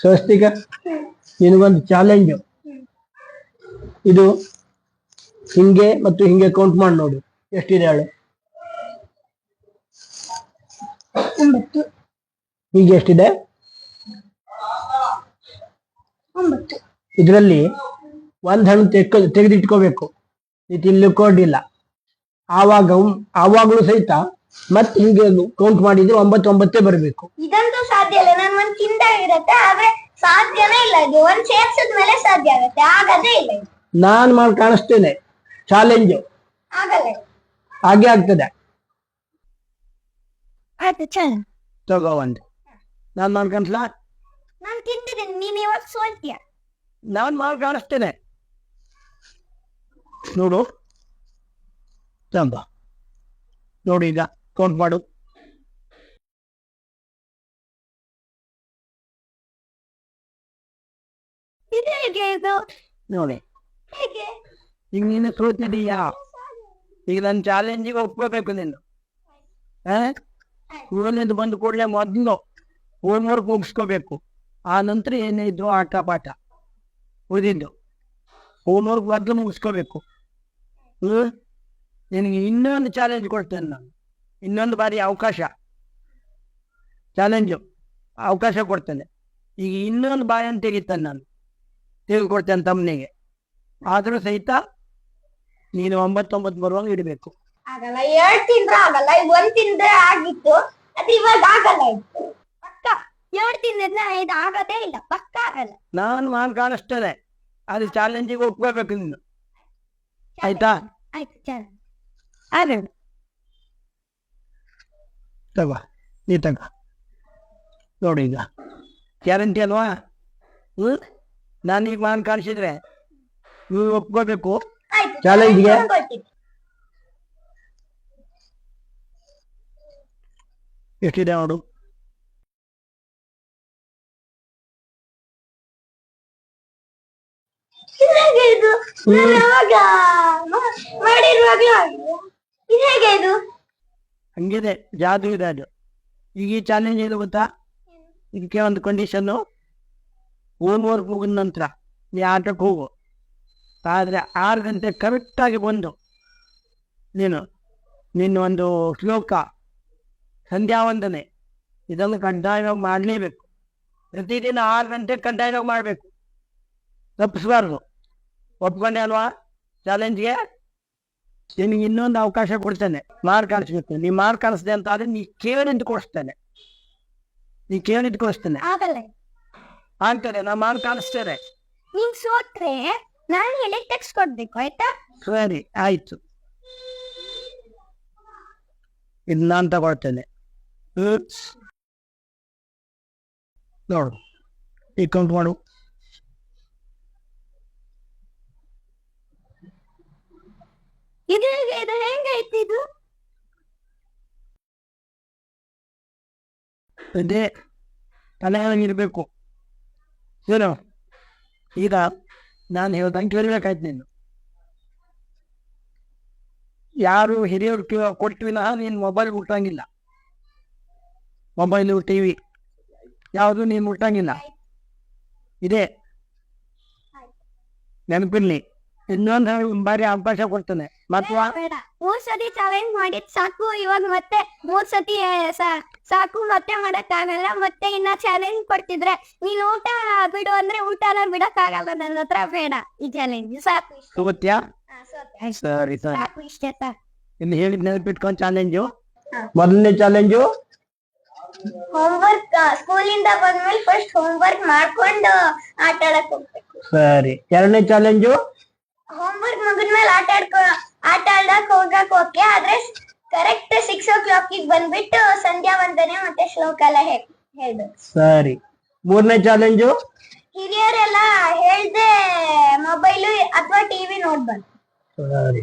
ಸ್ವಸ್ತಿಕ ನಿನಗೊಂದು ಚಾಲೆಂಜ್. ಇದು ಹಿಂಗೆ ಮತ್ತು ಹಿಂಗೆ ಕೌಂಟ್ ಮಾಡಿ ನೋಡು ಎಷ್ಟಿದೆ ಹೇಳು. ಹೀಗೆ ಎಷ್ಟಿದೆ? ಇದರಲ್ಲಿ ಒಂದ್ ಹಣ್ಣು ತೆಗೆದಿಟ್ಕೋಬೇಕು, ನೀ ತಿನ್ಲಿಕ್ಕೋಡಿಲ್ಲ. ಆವಾಗ್ಲೂ ಸಹಿತ ಮತ್ತೆ ಹಿಂಗೆ ಕೌಂಟ್ ಮಾಡಿದ್ರೆ 9 ಬರಬೇಕು. ಇದಂತೂ ಸಾಧ್ಯ ಇಲ್ಲ, ನಾನು ಒಂದ್ ತಿಂದಾಗಿರತ್ತೆ ಆದ್ರೆ ಸಾಧ್ಯನೇ ಇಲ್ಲ. ಇದು ಒಂದ್ ಸೇರ್ಸಿದ್ಮೇಲೆ ಸಾಧ್ಯ ಆಗತ್ತೆ, ಆಗದೇ ಇಲ್ಲ. ನಾನ್ ಮಾಡಿ ಕಾಣಿಸ್ತೇನೆ ಚಾಲೆಂಜ್, ಆಗಲ್ಲ, ಹಾಗೆ ಆಗ್ತದೆ. ಆಯ್ತು ಚಲ್ ತಗೋ ಒಂದು. ನಾನ್ ಮಾಡಿ ಕಾಣಿಸ್ಲಾ? ನಾನ್ ತಿಂತಿದ್ದೀನಿ, ನೀನ್ ಇವಾಗ ಸೋಲ್ತೀಯ. ನಾನ್ ಮಾಡಿ ಕಾಣಿಸ್ತೇನೆ ನೋಡು. ತಂಬ ನೋಡಿ, ಈಗ ಕೌಂಟ್ ಮಾಡು. ನೋಡಿ, ಈಗ ನೀನು ಸೋತಿದೀಯಾ. ಈಗ ನನ್ನ ಚಾಲೆಂಜಿಗೆ ಒಪ್ಕೋಬೇಕು ನೀನು. ಊರಲ್ಲಿಂದ ಬಂದ ಕೂಡಲೇ ಮೊದಲು ಹೋಮ್ವರ್ಕ್ ಮುಗಿಸ್ಕೋಬೇಕು. ಆ ನಂತರ ಏನಿದ್ರು ಆಟ ಪಾಠ ಉಳಿದಿದ್ದು ಹೋಮ್ವರ್ಕ್ ಮೊದಲು ಮುಗಿಸ್ಕೋಬೇಕು. ನಿನಗೆ ಇನ್ನೊಂದು ಚಾಲೆಂಜ್ ಕೊಡ್ತೇನೆ ನಾನು, ಇನ್ನೊಂದು ಬಾರಿ ಅವಕಾಶ ಕೊಡ್ತೇನೆ. ಈಗ ಇನ್ನೊಂದು ಬಾಯನ್ನು ತೆಗಿತೇನೆ ನಾನು, ತೆಗೆದುಕೊಡ್ತೇನೆ ತಮ್ಮನಿಗೆ. ಆದರೂ ಸಹಿತ ನೀನು 9 ಬರುವಾಗ ಇಡಬೇಕು. ಆಗಲ್ಲ, 2 ತಿಂದ್ರೆ ಆಗಲ್ಲ, 1 ತಿಂದ್ರೆ ಆಗಿತ್ತು, ಅದು ಇವಾಗ ಆಗಲ್ಲ. ಪಕ್ಕ 2 ತಿಂದ್ರೆ ಇದು ಆಗದೇ ಇಲ್ಲ, ಪಕ್ಕ ಆಗಲ್ಲ. ನಾನು ಮಾಡಿ ಕಾಣಿಸ್ತೇನೆ, ಅದು ಚಾಲೆಂಜಿಗೆ ಒಪ್ಕೋಬೇಕು ನೀನು, ಆಯ್ತಾ? ಆಯ್ತು ಚಲ ಅದೇ ತಗೋ, ನೀ ತಗೋ ನೋಡಿ. ಈಗ ಗ್ಯಾರಂಟಿ ಅಲ್ವಾ? ನಾನೀಗ ಮಾಡಿ ಕಾಣಿಸಿದ್ರೆ ನೀವು ಒಪ್ಕೋಬೇಕು ಚಾಲೆಂಜ್ಗೆ. ಎಷ್ಟಿದೆ ನೋಡು. ಹಂಗಿದೆ, ಜಾದು ಇದೆ ಅದು. ಈಗ ಈ ಚಾಲೆಂಜ್ ಏನು ಗೊತ್ತಾ? ಇದಕ್ಕೆ ಒಂದು ಕಂಡೀಷನ್ನು, ಹೋಮ್ವರ್ಕ್ ಮುಗಿದ ನಂತರ ನೀ ಆಟಕ್ಕೆ ಹೋಗು. ಆದರೆ 6 ಗಂಟೆ ಕರೆಕ್ಟಾಗಿ ಬಂದು ನೀನು ಒಂದು ಶ್ಲೋಕ, ಸಂಧ್ಯಾ ವಂದನೆ ಇದನ್ನು ಕಡ್ಡಾಯವಾಗಿ ಮಾಡಲೇಬೇಕು. ಪ್ರತಿದಿನ 6 ಗಂಟೆ ಕಡ್ಡಾಯವಾಗಿ ಮಾಡಬೇಕು, ತಪ್ಪಿಸ್ಬಾರ್ದು. ಒಪ್ಕೊಂಡೆ ಅಲ್ವಾ ಚಾಲೆಂಜ್ಗೆ? ನಿನಗೆ ಇನ್ನೊಂದು ಅವಕಾಶ ಕೊಡ್ತೇನೆ, ಮಾರ್ಕ್ ಕಾಣಿಸ್ಬೇಕು. ನೀ ಮಾರ್ಕ್ ಕಾಣಿಸ್ದೆ ಅಂತ ಆದ್ರೆ ನೀ ಕೇಳಿದ್ದು ಕೊಡಿಸ್ತೇನೆ, ಆಗ್ತದೆ. ನಾ ಮಾರ್ಕ್ ಕಾಣಿಸ್ತೇನೆ. ನೀನ್ ಸೋತ್ರೆ ನಾನು ಹೇಳಿ ಟೆಕ್ಸ್ಟ್ ಕೊಡ್ಬೇಕು, ಆಯ್ತಾ? ಸರಿ ಆಯ್ತು, ಇದು ನಾನು ತಗೊಳ್ತೇನೆ. ನೋಡು, ಈಗ ಕೌಂಟ್ ಮಾಡು. ಇದು ಹೆಂಗೈತಿ? ಇದು ಅದೇ ತಲೆಗಿರ್ಬೇಕು ಏನು. ಈಗ ನಾನು ಹೇಳ್ದಂಗೆ ಕೇಳಬೇಕಾಯ್ತು ನೀನು. ಯಾರು ಹಿರಿಯರು ಕೊಟ್ವಿನ ನೀನು ಮೊಬೈಲ್ ಮುಟ್ಟಂಗಿಲ್ಲ, ಮೊಬೈಲು ಟಿವಿ ಯಾವುದು ನೀನು ಮುಟ್ಟಂಗಿಲ್ಲ. ಇದೆ ನೆನಪಿರ್ಲಿ. ಇನ್ನೊಂದು ಬಾರಿ ಅವಕಾಶ ಕೊಡ್ತೇನೆ. ಮತ್ತೆ 3 ಸತಿ ಚಾಲೆಂಜ್ ಮಾಡಿದ್ ಸಾಕು, ಇವಾಗ ಮತ್ತೆ 3 ಸತಿ ಸಾಕು, ಮತ್ತೆ ಮಾಡಕ್ಕಾಗಲ್ಲ. ಮತ್ತೆ ಇನ್ನ ಚಾಲೆಂಜ್ ಕೊಡ್ತಿದ್ರೆ ನೀನ್ ಊಟ ಬಿಡು ಅಂದ್ರೆ ಊಟನ ಬಿಡಕ್ಕಾಗಲ್ಲ. ನನ್ನ ಹತ್ರ ಬೇಡ ಈ ಚಾಲೆಂಜ್, ಸಾಕು. ತಗೋತ್ಯಾ? ಸರಿ ಸಾಕು, ಇಷ್ಟೇ ಸಾಕು. ಇನ್ನು ಹೇಳಿದ್ ನೆನಪಿಟ್ಕೊಂಡು ಚಾಲೆಂಜು. ಮೊದಲನೇ ಚಾಲೆಂಜು ಹೋಮ್ವರ್ಕ್, ಸ್ಕೂಲಿಂದ ಬಂದ್ಮೇಲೆ ಫಸ್ಟ್ ಹೋಮ್ವರ್ಕ್ ಮಾಡ್ಕೊಂಡು ಆಟ ಆಡಕ್ ಹೋಗ್ಬೇಕು. ಸರಿ. 2ನೇ ಚಾಲೆಂಜು ಹೋಮ್ವರ್ಕ್ ಮುಗಿದ್ಮೇಲೆ ಆಟ ಆಡಕ್ ಹೋಗಕ್ ಓಕೆ, ಆದ್ರೆ ಕರೆಕ್ಟ್ 6 o'clock ಬಂದ್ಬಿಟ್ಟು ಸಂಧ್ಯಾ ವಂದನೆ ಮತ್ತೆ ಶ್ಲೋಕ ಎಲ್ಲ ಹೇಳ್ಬೇಕು. ಸರಿ. 3ನೇ ಚಾಲೆಂಜು ಹಿರಿಯರೆಲ್ಲ ಹೇಳ್ದೆ ಮೊಬೈಲು ಅಥವಾ ಟಿವಿ ನೋಡ್ಬಾರ್ದು. ಸರಿ.